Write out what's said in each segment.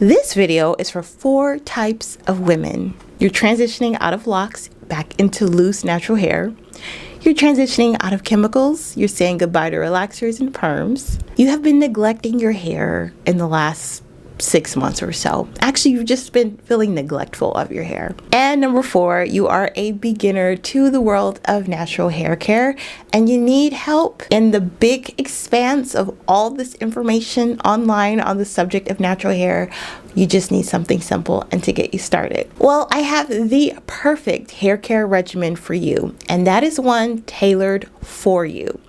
This video is for 4 types of women. You're transitioning out of locks back into loose natural hair. You're transitioning out of chemicals. You're saying goodbye to relaxers and perms. You have been neglecting your hair in the last 6 months or so. Actually, you've just been feeling neglectful of your hair. And number 4, you are a beginner to the world of natural hair care and you need help in the big expanse of all this information online on the subject of natural hair. You just need something simple and to get you started. Well, I have the perfect hair care regimen for you, and that is one tailored for you.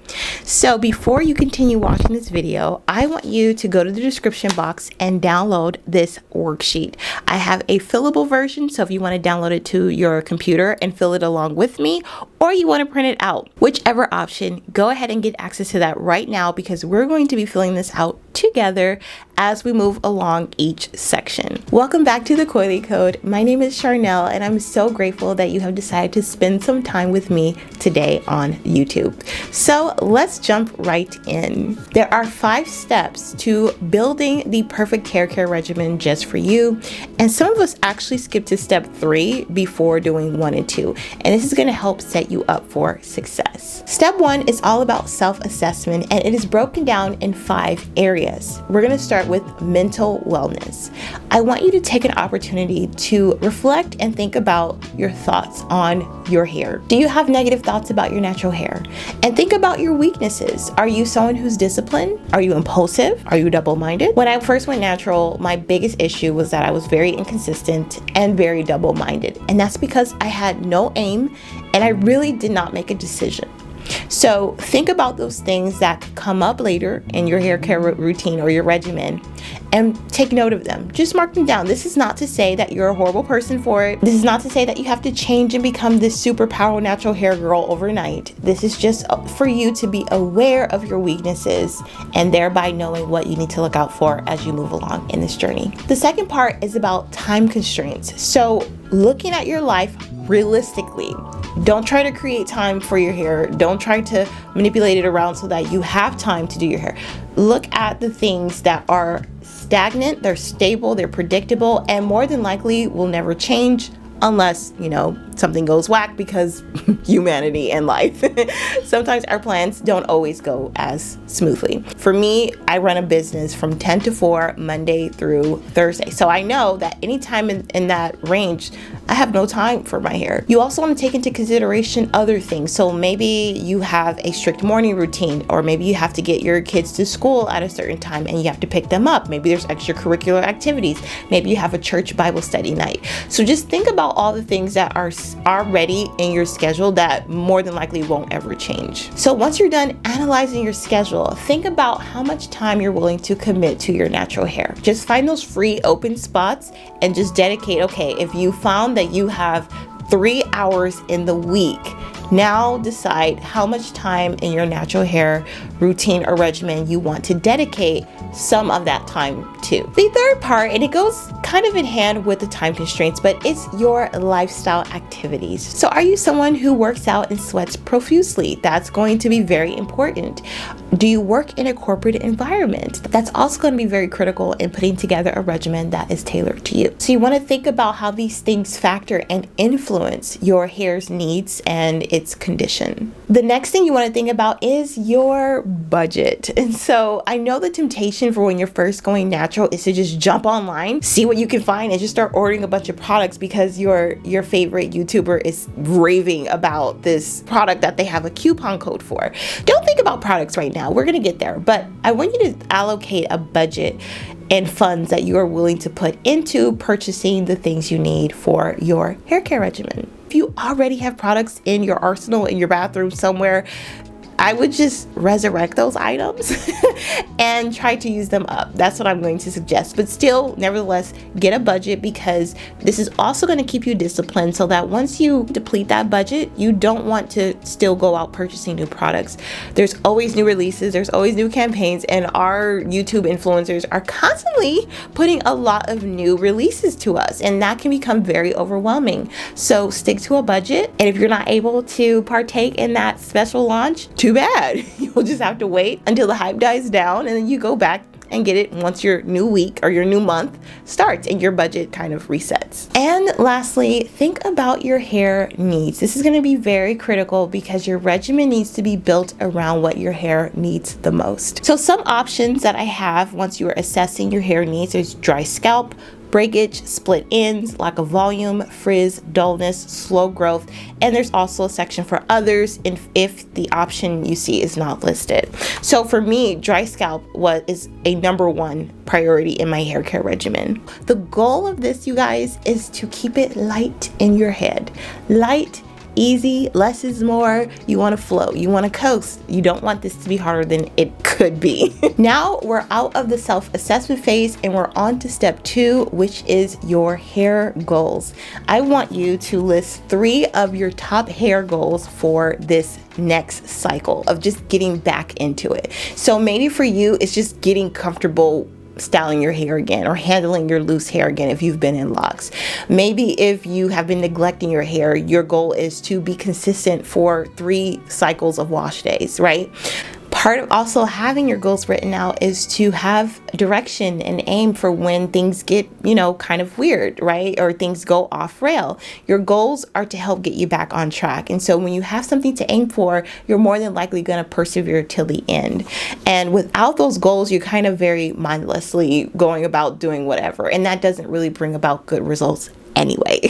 So before you continue watching this video, I want you to go to the description box and download this worksheet. I have a fillable version, so if you want to download it to your computer and fill it along with me, or you want to print it out, whichever option, go ahead and get access to that right now because we're going to be filling this out together as we move along each section. Welcome back to the Coily Code. My name is Charnel and I'm so grateful that you have decided to spend some time with me today on YouTube. So let's jump right in. There are 5 steps to building the perfect hair care regimen just for you. And some of us actually skip to step 3 before doing 1 and 2. And this is going to help set you up for success. Step 1 is all about self-assessment and it is broken down in 5 areas. We're going to start with mental wellness. I want you to take an opportunity to reflect and think about your thoughts on your hair. Do you have negative thoughts about your natural hair? And think about your weaknesses. Are you someone who's disciplined? Are you impulsive? Are you double-minded? When I first went natural, my biggest issue was that I was very inconsistent and very double-minded. And that's because I had no aim and I really did not make a decision. So think about those things that could come up later in your hair care routine or your regimen and take note of them. Just mark them down. This is not to say that you're a horrible person for it. This is not to say that you have to change and become this super powerful natural hair girl overnight. This is just for you to be aware of your weaknesses and thereby knowing what you need to look out for as you move along in this journey. The second part is about time constraints. So looking at your life realistically. Don't try to create time for your hair. Don't try to manipulate it around so that you have time to do your hair. Look at the things that are stagnant, they're stable, they're predictable, and more than likely will never change unless, something goes whack because humanity and life. Sometimes our plans don't always go as smoothly. For me, I run a business from 10 to 4, Monday through Thursday. So I know that anytime in that range, I have no time for my hair. You also want to take into consideration other things. So maybe you have a strict morning routine, or maybe you have to get your kids to school at a certain time and you have to pick them up. Maybe there's extracurricular activities. Maybe you have a church Bible study night. So just think about all the things that are already in your schedule that more than likely won't ever change. So once you're done analyzing your schedule, think about how much time you're willing to commit to your natural hair. Just find those free open spots and just dedicate, okay, if you found that you have 3 hours in the week, now decide how much time in your natural hair routine or regimen you want to dedicate some of that time to. The third part, and it goes kind of in hand with the time constraints, but it's your lifestyle activities. So are you someone who works out and sweats profusely? That's going to be very important. Do you work in a corporate environment? That's also going to be very critical in putting together a regimen that is tailored to you. So you want to think about how these things factor and influence your hair's needs and its condition. The next thing you want to think about is your budget. And so I know the temptation for when you're first going natural is to just jump online, see what you can find, and just start ordering a bunch of products because your favorite YouTuber is raving about this product that they have a coupon code for. Don't think about products right now. We're going to get there, but I want you to allocate a budget and funds that you are willing to put into purchasing the things you need for your hair care regimen. If you already have products in your arsenal in your bathroom somewhere, I would just resurrect those items and try to use them up. That's what I'm going to suggest. But still, nevertheless, get a budget because this is also going to keep you disciplined so that once you deplete that budget, you don't want to still go out purchasing new products. There's always new releases, there's always new campaigns, and our YouTube influencers are constantly putting a lot of new releases to us, and that can become very overwhelming. So stick to a budget, and if you're not able to partake in that special launch, too bad. You'll just have to wait until the hype dies down and then you go back and get it once your new week or your new month starts and your budget kind of resets. And lastly, think about your hair needs. This is going to be very critical because your regimen needs to be built around what your hair needs the most. So some options that I have once you are assessing your hair needs is dry scalp, breakage, split ends, lack of volume, frizz, dullness, slow growth, and there's also a section for others if the option you see is not listed. So for me, dry scalp is a #1 priority in my hair care regimen. The goal of this, you guys, is to keep it light in your head. Light, easy, less is more. You want to flow, you want to coast. You don't want this to be harder than it could be. Now we're out of the self-assessment phase and we're on to step 2, which is your hair goals. I want you to list 3 of your top hair goals for this next cycle of just getting back into it. So maybe for you, it's just getting comfortable styling your hair again or handling your loose hair again if you've been in locks. Maybe if you have been neglecting your hair, your goal is to be consistent for 3 cycles of wash days, right? Part of also having your goals written out is to have direction and aim for when things get, kind of weird, right? Or things go off rail. Your goals are to help get you back on track. And so when you have something to aim for, you're more than likely going to persevere till the end. And without those goals, you're kind of very mindlessly going about doing whatever. And that doesn't really bring about good results anyway.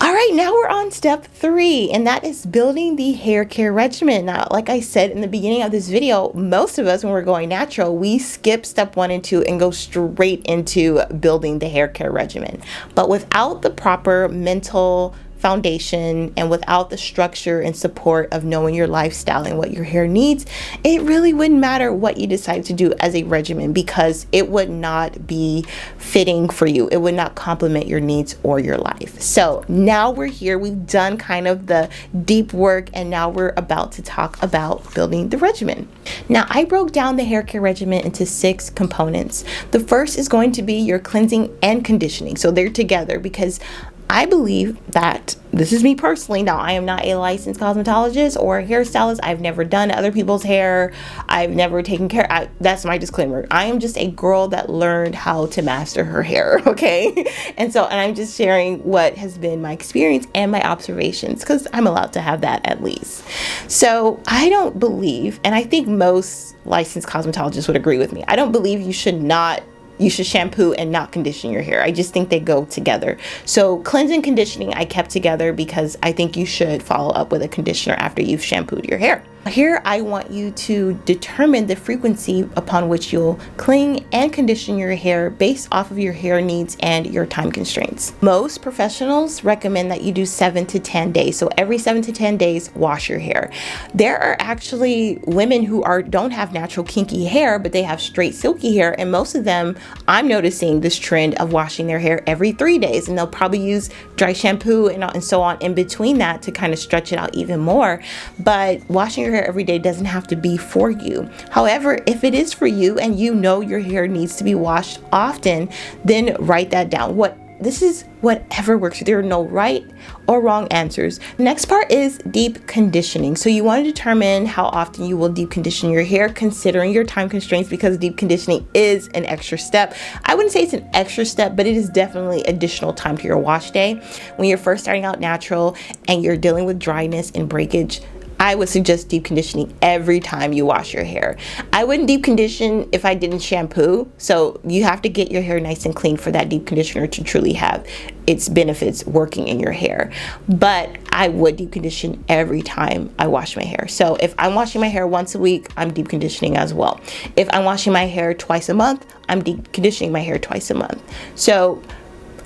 All right, now we're on step 3, and that is building the hair care regimen. Now, like I said in the beginning of this video, most of us, when we're going natural, we skip step 1 and 2 and go straight into building the hair care regimen. But without the proper mental foundation and without the structure and support of knowing your lifestyle and what your hair needs, it really wouldn't matter what you decide to do as a regimen because it would not be fitting for you. It would not complement your needs or your life. So now we're here. We've done kind of the deep work and now we're about to talk about building the regimen. Now I broke down the hair care regimen into 6 components. The first is going to be your cleansing and conditioning. So they're together because I believe that, this is me personally, now I am not a licensed cosmetologist or a hairstylist. I've never done other people's hair. I've never taken care, that's my disclaimer. I am just a girl that learned how to master her hair, okay? And I'm just sharing what has been my experience and my observations because I'm allowed to have that at least. So I don't believe, and I think most licensed cosmetologists would agree with me, I don't believe you should shampoo and not condition your hair. I just think they go together. So cleansing and conditioning I kept together because I think you should follow up with a conditioner after you've shampooed your hair. Here I want you to determine the frequency upon which you'll clean and condition your hair based off of your hair needs and your time constraints. Most professionals recommend that you do 7 to 10 days. So every 7 to 10 days, wash your hair. There are actually women who don't have natural kinky hair, but they have straight silky hair. And most of them, I'm noticing this trend of washing their hair every 3 days. And they'll probably use dry shampoo and so on in between that to kind of stretch it out even more. But washing your hair every day doesn't have to be for you. However, if it is for you and you know your hair needs to be washed often, then write that down. This is whatever works. There are no right or wrong answers. Next part is deep conditioning. So you want to determine how often you will deep condition your hair considering your time constraints because deep conditioning is an extra step. I wouldn't say it's an extra step, but it is definitely additional time to your wash day. When you're first starting out natural and you're dealing with dryness and breakage, I would suggest deep conditioning every time you wash your hair. I wouldn't deep condition if I didn't shampoo. So you have to get your hair nice and clean for that deep conditioner to truly have its benefits working in your hair. But I would deep condition every time I wash my hair. So if I'm washing my hair once a week, I'm deep conditioning as well. If I'm washing my hair twice a month, I'm deep conditioning my hair twice a month. So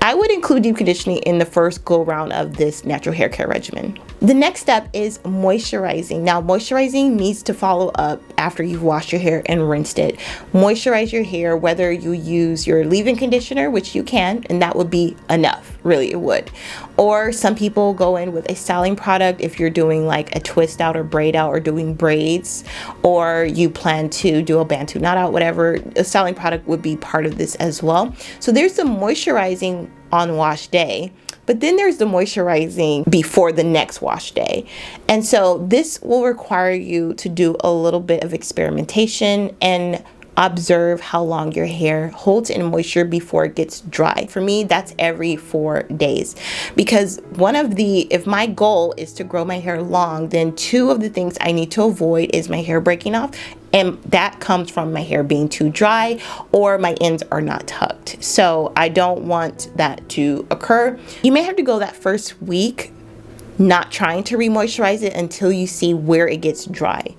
I would include deep conditioning in the first go round of this natural hair care regimen. The next step is moisturizing. Now, moisturizing needs to follow up after you've washed your hair and rinsed it. Moisturize your hair, whether you use your leave-in conditioner, which you can, and that would be enough, really, it would. Or some people go in with a styling product if you're doing like a twist out or braid out or doing braids, or you plan to do a bantu knot out, whatever, a styling product would be part of this as well. So there's the moisturizing on wash day, but then there's the moisturizing before the next wash day. And so this will require you to do a little bit of experimentation and observe how long your hair holds in moisture before it gets dry. For me, that's every 4 days, because if my goal is to grow my hair long, then 2 of the things I need to avoid is my hair breaking off, and that comes from my hair being too dry or my ends are not tucked. So I don't want that to occur. You may have to go that first week not trying to re-moisturize it until you see where it gets dry.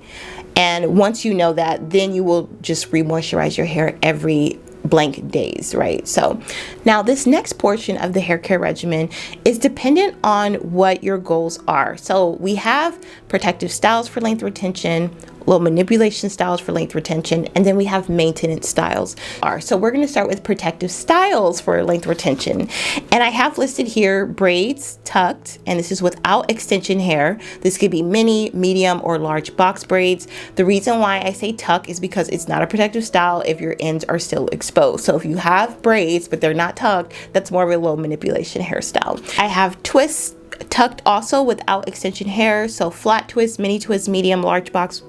And once you know that, then you will just re-moisturize your hair every blank days, right? So now this next portion of the hair care regimen is dependent on what your goals are. So we have protective styles for length retention, low manipulation styles for length retention, and then we have maintenance styles. So we're going to start with protective styles for length retention. And I have listed here braids, tucked, and this is without extension hair. This could be mini, medium, or large box braids. The reason why I say tuck is because it's not a protective style if your ends are still exposed. So if you have braids but they're not tucked, that's more of a low manipulation hairstyle. I have twists, tucked also without extension hair. So flat twist, mini twist, medium, large box,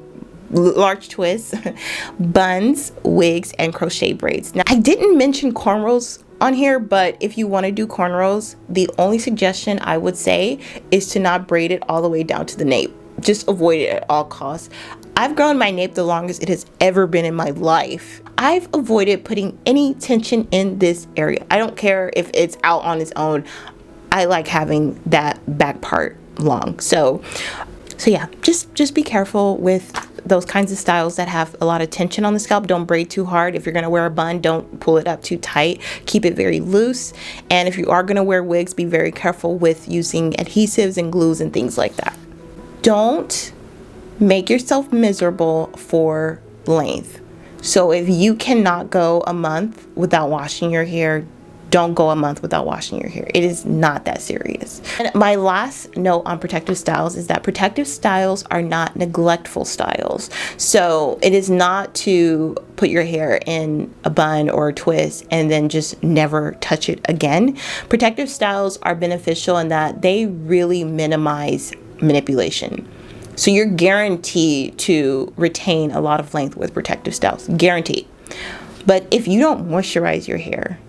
large twists, buns, wigs, and crochet braids. Now, I didn't mention cornrows on here, but if you want to do cornrows, the only suggestion I would say is to not braid it all the way down to the nape. Just avoid it at all costs. I've grown my nape the longest it has ever been in my life. I've avoided putting any tension in this area. I don't care if it's out on its own. I like having that back part long. So yeah, just be careful with those kinds of styles that have a lot of tension on the scalp. Don't braid too hard. If you're going to wear a bun, don't pull it up too tight. Keep it very loose. And if you are going to wear wigs, be very careful with using adhesives and glues and things like that. Don't make yourself miserable for length. So if you cannot go a month without washing your hair, don't go a month without washing your hair. It is not that serious. And my last note on protective styles is that protective styles are not neglectful styles. So it is not to put your hair in a bun or a twist and then just never touch it again. Protective styles are beneficial in that they really minimize manipulation. So you're guaranteed to retain a lot of length with protective styles, guaranteed. But if you don't moisturize your hair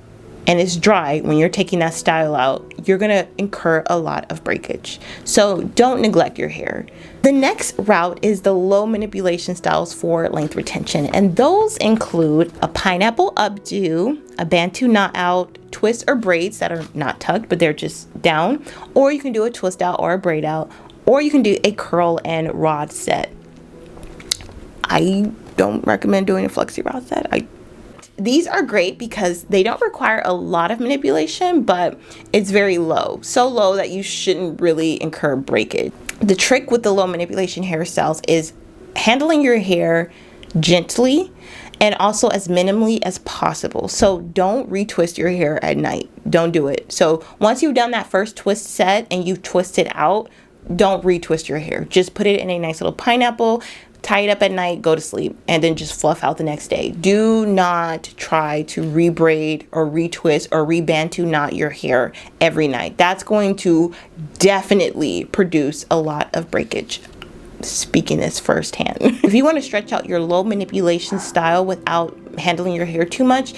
and it's dry when you're taking that style out, you're gonna incur a lot of breakage. So don't neglect your hair. The next route is the low manipulation styles for length retention. And those include a pineapple updo, a bantu knot out, twists or braids that are not tucked, but they're just down. Or you can do a twist out or a braid out. Or you can do a curl and rod set. I don't recommend doing a flexi rod set. These are great because they don't require a lot of manipulation, but it's very low. So low that you shouldn't really incur breakage. The trick with the low manipulation hairstyles is handling your hair gently and also as minimally as possible. So don't retwist your hair at night. Don't do it. So once you've done that first twist set and you've twisted out, don't retwist your hair. Just put it in a nice little pineapple, tie it up at night, go to sleep, and then just fluff out the next day. Do not try to rebraid or retwist or rebantu knot your hair every night. That's going to definitely produce a lot of breakage. Speaking this firsthand. If you want to stretch out your low manipulation style without handling your hair too much,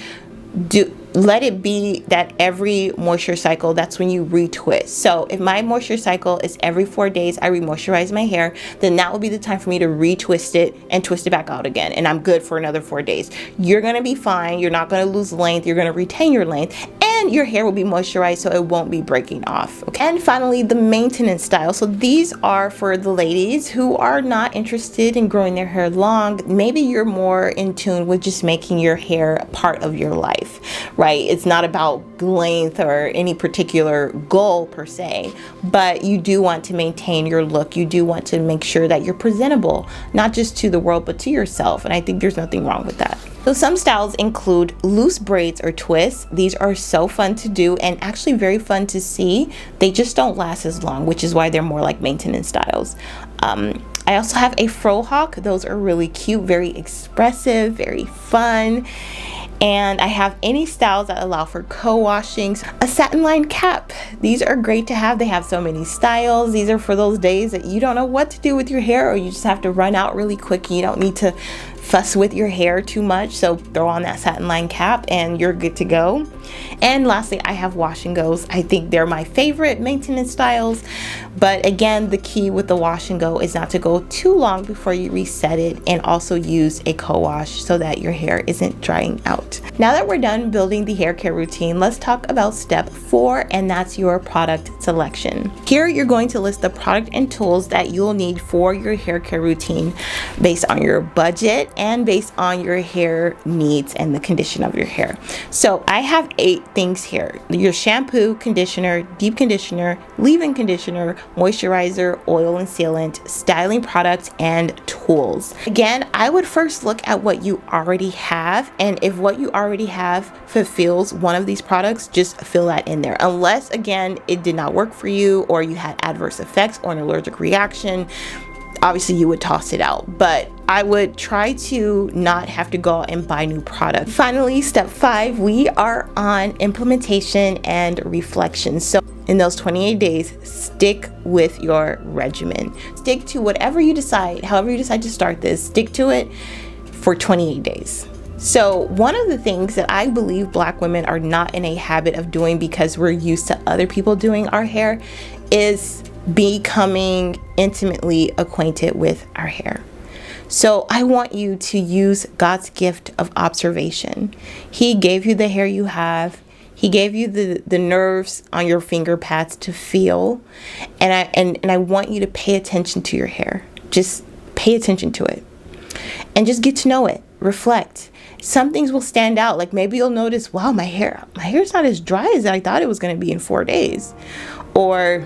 let it be that every moisture cycle, that's when you retwist. So if my moisture cycle is every 4 days, I re-moisturize my hair, then that will be the time for me to retwist it and twist it back out again. And I'm good for another 4 days. You're going to be fine. You're not going to lose length. You're going to retain your length. And your hair will be moisturized so it won't be breaking off. Okay? And finally, the maintenance style. So these are for the ladies who are not interested in growing their hair long. Maybe you're more in tune with just making your hair a part of your life, right? It's not about length or any particular goal per se, but you do want to maintain your look. You do want to make sure that you're presentable, not just to the world, but to yourself. And I think there's nothing wrong with that. So some styles include loose braids or twists. These are so fun to do and actually very fun to see. They just don't last as long, which is why they're more like maintenance styles. I also have a fro hawk. Those are really cute, very expressive, very fun. And I have any styles that allow for co-washings. A satin lined cap. These are great to have. They have so many styles. These are for those days that you don't know what to do with your hair or you just have to run out really quick. You don't need to fuss with your hair too much, so throw on that satin line cap and you're good to go. And lastly, I have wash and goes. I think they're my favorite maintenance styles, but again, the key with the wash and go is not to go too long before you reset it, and also use a co-wash so that your hair isn't drying out. Now that we're done building the hair care routine, let's talk about step 4, and that's your product selection. Here you're going to list the product and tools that you'll need for your hair care routine based on your budget and based on your hair needs and the condition of your hair. So I have 8 things here: your shampoo, conditioner, deep conditioner, leave-in conditioner, moisturizer, oil and sealant, styling products, and tools. Again, I would first look at what you already have, and if what you already have fulfills one of these products, just fill that in there. Unless, again, it did not work for you, or you had adverse effects or an allergic reaction, obviously you would toss it out. But I would try to not have to go out and buy new products. Finally, step 5, we are on implementation and reflection. So in those 28 days, stick with your regimen. Stick to whatever you decide, however you decide to start this, stick to it for 28 days. So one of the things that I believe Black women are not in a habit of doing, because we're used to other people doing our hair, is becoming intimately acquainted with our hair. So I want you to use God's gift of observation. He gave you the hair you have. He gave you the nerves on your finger pads to feel. And I want you to pay attention to your hair. Just pay attention to it. And just get to know it. Reflect. Some things will stand out. Like maybe you'll notice, wow, my hair's not as dry as I thought it was going to be in 4 days. Or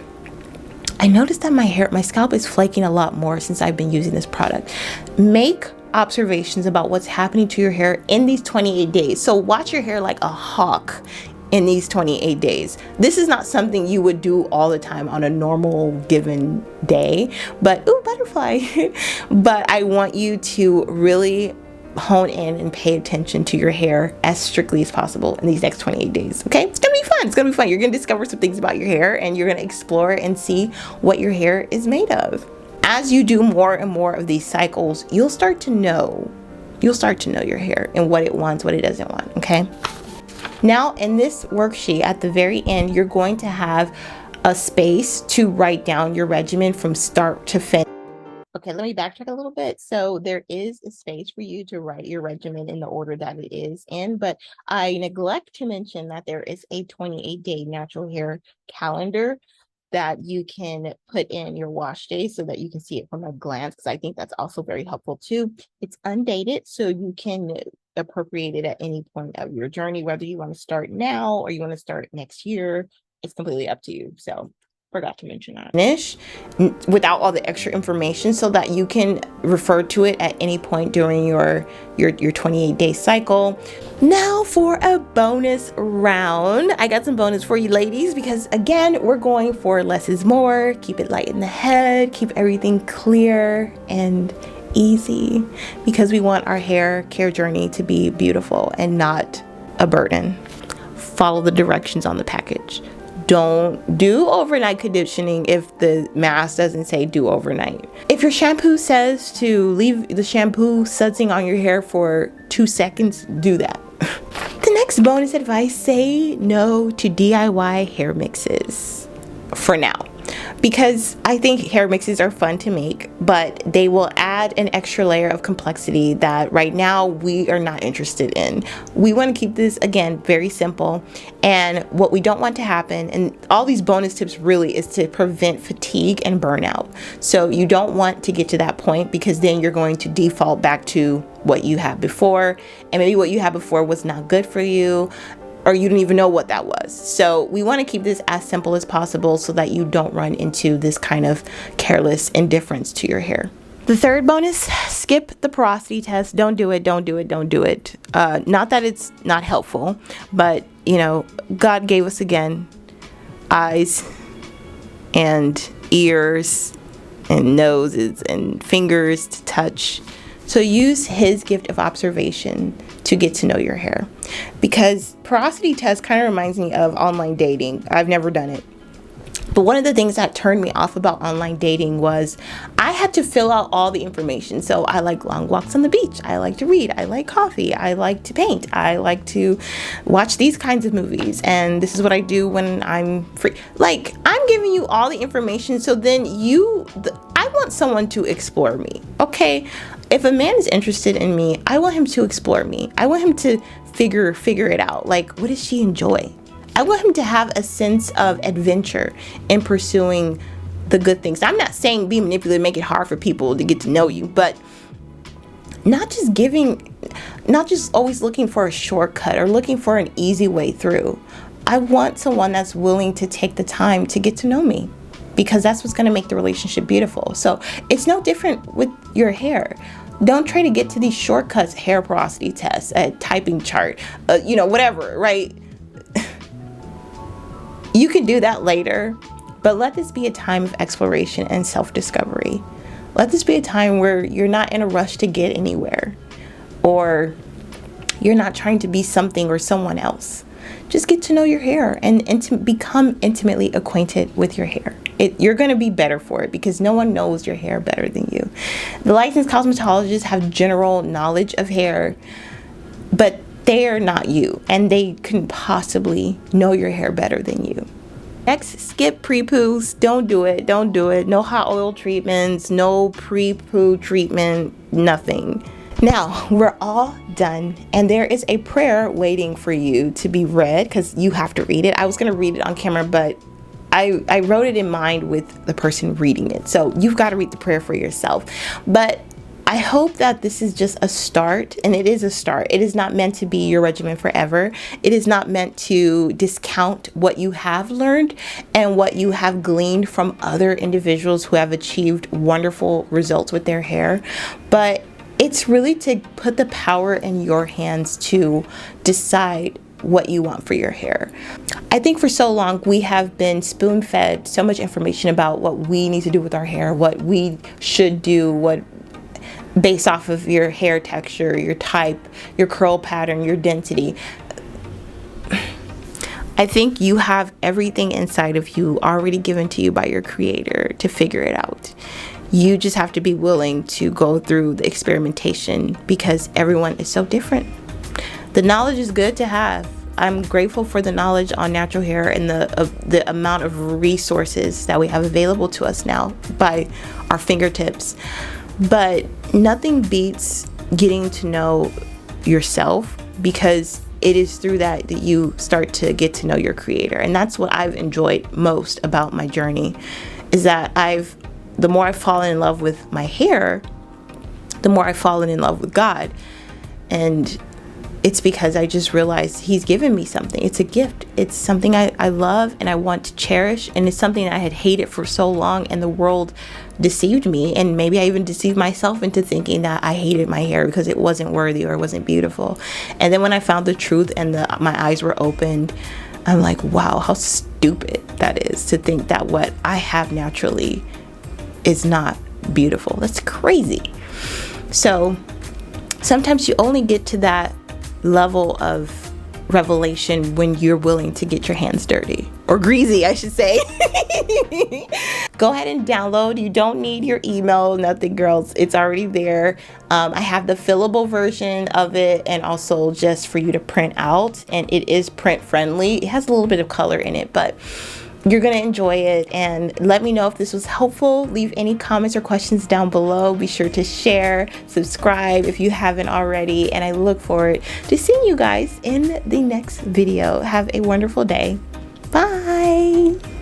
I noticed that my scalp is flaking a lot more since I've been using this product. Make observations about what's happening to your hair in these 28 days. So watch your hair like a hawk in these 28 days. This is not something you would do all the time on a normal given day, but ooh, butterfly. But I want you to really hone in and pay attention to your hair as strictly as possible in these next 28 days. Okay, it's gonna be fun. It's gonna be fun. You're gonna discover some things about your hair, and you're gonna explore and see what your hair is made of. As you do more and more of these cycles, you'll start to know your hair and what it wants, what it doesn't want. Okay, now in this worksheet at the very end, you're going to have a space to write down your regimen from start to finish. Okay, let me backtrack a little bit. So there is a space for you to write your regimen in the order that it is in, but I neglect to mention that there is a 28-day natural hair calendar that you can put in your wash days so that you can see it from a glance, because I think that's also very helpful too. It's undated, so you can appropriate it at any point of your journey, whether you want to start now or you want to start next year. It's completely up to you. So forgot to mention that. Finish without all the extra information so that you can refer to it at any point during your 28-day cycle. Now for a bonus round. I got some bonus for you ladies, because again, we're going for less is more. Keep it light in the head, keep everything clear and easy, because we want our hair care journey to be beautiful and not a burden. Follow the directions on the package. Don't do overnight conditioning if the mask doesn't say do overnight. If your shampoo says to leave the shampoo sudsing on your hair for 2 seconds, do that. The next bonus advice: say no to DIY hair mixes for now. Because I think hair mixes are fun to make, but they will add an extra layer of complexity that right now we are not interested in. We want to keep this, again, very simple. And what we don't want to happen, and all these bonus tips really, is to prevent fatigue and burnout. So you don't want to get to that point, because then you're going to default back to what you had before. And maybe what you had before was not good for you, or you didn't even know what that was. So we want to keep this as simple as possible so that you don't run into this kind of careless indifference to your hair. The third bonus: skip the porosity test. Don't do it, don't do it, don't do it. Not that it's not helpful, but you know, God gave us, again, eyes and ears and noses and fingers to touch. So use his gift of observation to get to know your hair, because porosity test kind of reminds me of online dating. I've never done it, But one of the things that turned me off about online dating was I had to fill out all the information. So I like long walks on the beach. I like to read. I like coffee. I like to paint. I like to watch these kinds of movies. And this is what I do when I'm free. Like, I'm giving you all the information. So then I want someone to explore me. Okay. If a man is interested in me, I want him to explore me. I want him to figure it out. Like, what does she enjoy? I want him to have a sense of adventure in pursuing the good things. I'm not saying be manipulative, make it hard for people to get to know you, but not just always looking for a shortcut or looking for an easy way through. I want someone that's willing to take the time to get to know me, because that's what's going to make the relationship beautiful. So it's no different with your hair. Don't try to get to these shortcuts, hair porosity tests, a typing chart, whatever, right? You can do that later, but let this be a time of exploration and self-discovery. Let this be a time where you're not in a rush to get anywhere, or you're not trying to be something or someone else. Just get to know your hair and to become intimately acquainted with your hair. You're going to be better for it, because no one knows your hair better than you. The licensed cosmetologists have general knowledge of hair, but they are not you, and they couldn't possibly know your hair better than you. Next, skip pre-poos. Don't do it. Don't do it. No hot oil treatments, no pre-poo treatment, nothing. Now, we're all done, and there is a prayer waiting for you to be read, because you have to read it. I was going to read it on camera, but I wrote it in mind with the person reading it. So you've got to read the prayer for yourself. But I hope that this is just a start, and it is a start. It is not meant to be your regimen forever. It is not meant to discount what you have learned and what you have gleaned from other individuals who have achieved wonderful results with their hair. But it's really to put the power in your hands to decide what you want for your hair. I think for so long we have been spoon-fed so much information about what we need to do with our hair, what we should do, based off of your hair texture, your type, your curl pattern, your density. I think you have everything inside of you already given to you by your creator to figure it out. You just have to be willing to go through the experimentation, because everyone is so different. The knowledge is good to have. I'm grateful for the knowledge on natural hair and the amount of resources that we have available to us now by our fingertips. But nothing beats getting to know yourself, because it is through that you start to get to know your creator. And that's what I've enjoyed most about my journey, is that the more I've fallen in love with my hair, the more I've fallen in love with God. And it's because I just realized he's given me something. It's a gift. It's something I love and I want to cherish. And it's something I had hated for so long, and the world deceived me. And maybe I even deceived myself into thinking that I hated my hair because it wasn't worthy or it wasn't beautiful. And then when I found the truth and my eyes were opened, I'm like, wow, how stupid that is to think that what I have naturally is not beautiful. That's crazy. So sometimes you only get to that level of revelation when you're willing to get your hands dirty, or greasy, I should say. Go ahead and download. You don't need your email, nothing, girls. It's already there. I have the fillable version of it, and also just for you to print out, and it is print friendly. It has a little bit of color in it, but you're going to enjoy it. And let me know if this was helpful. Leave any comments or questions down below. Be sure to share, subscribe if you haven't already, and I look forward to seeing you guys in the next video. Have a wonderful day. Bye.